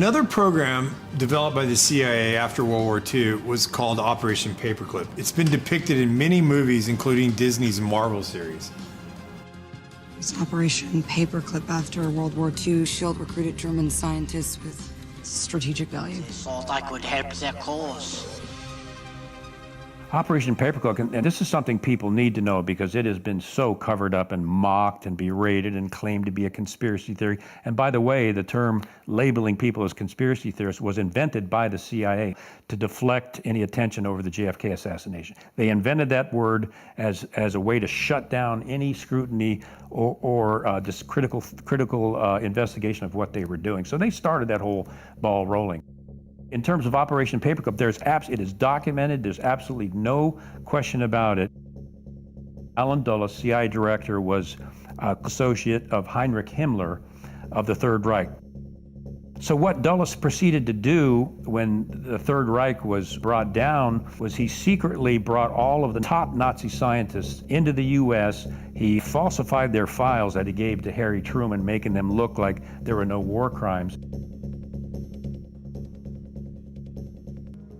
Another program developed by the CIA after World War II was called Operation Paperclip. It's been depicted in many movies, including Disney's Marvel series. It was Operation Paperclip after World War II. SHIELD recruited German scientists with strategic value. They thought I could help their cause. Operation Paperclip, and this is something people need to know because it has been so covered up and mocked and berated and claimed to be a conspiracy theory. And by the way, the term labeling people as conspiracy theorists was invented by the CIA to deflect any attention over the JFK assassination. They invented that word as a way to shut down any scrutiny or just critical investigation of what they were doing. So they started that whole ball rolling. In terms of Operation Paperclip, it is documented. There's absolutely no question about it. Alan Dulles, CIA director, was an associate of Heinrich Himmler of the Third Reich. So what Dulles proceeded to do when the Third Reich was brought down was he secretly brought all of the top Nazi scientists into the U.S. He falsified their files that he gave to Harry Truman, making them look like there were no war crimes.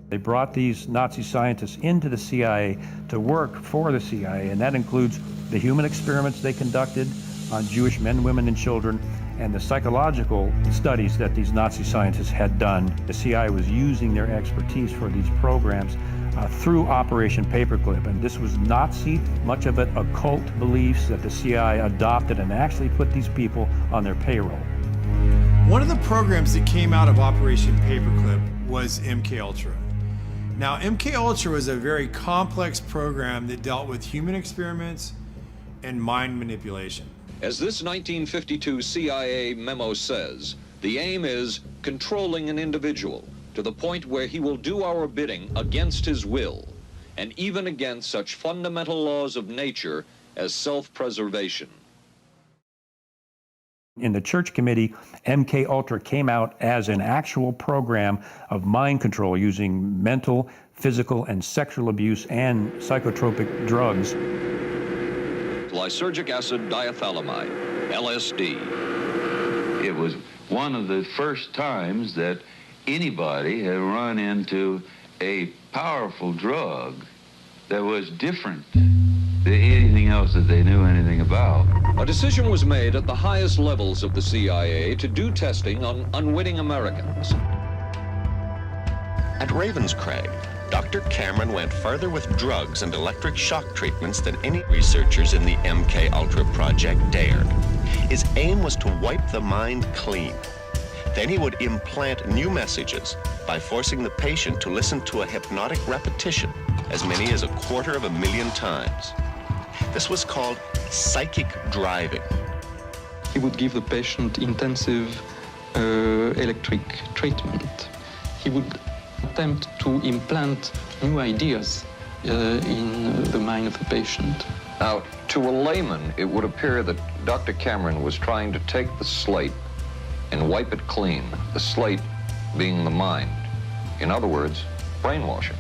They brought these Nazi scientists into the CIA to work for the CIA, and that includes the human experiments they conducted on Jewish men, women, and children, and the psychological studies that these Nazi scientists had done. The CIA was using their expertise for these programs through Operation Paperclip, and this was Nazi, much of it occult beliefs that the CIA adopted and actually put these people on their payroll. One of the programs that came out of Operation Paperclip was MKUltra. Now, MKUltra was a very complex program that dealt with human experiments and mind manipulation. As this 1952 CIA memo says, the aim is controlling an individual to the point where he will do our bidding against his will, and even against such fundamental laws of nature as self-preservation. In the Church Committee, MKUltra came out as an actual program of mind control using mental, physical, and sexual abuse and psychotropic drugs. Lysergic acid diethylamide, LSD. It was one of the first times that anybody had run into a powerful drug that was different than anything else that they knew anything about. A decision was made at the highest levels of the CIA to do testing on unwitting Americans. At Ravenscraig, Dr. Cameron went further with drugs and electric shock treatments than any researchers in the MKUltra project dared. His aim was to wipe the mind clean. Then he would implant new messages by forcing the patient to listen to a hypnotic repetition as many as 250,000 times. This was called psychic driving. He would give the patient intensive electric treatment. He would attempt to implant new ideas in the mind of the patient. Now, to a layman, it would appear that Dr. Cameron was trying to take the slate and wipe it clean, the slate being the mind. In other words, brainwashing.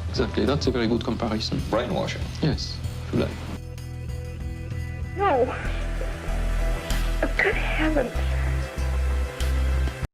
Exactly, that's a very good comparison. Brainwashing. Yes, if you like. No. Oh, good heavens.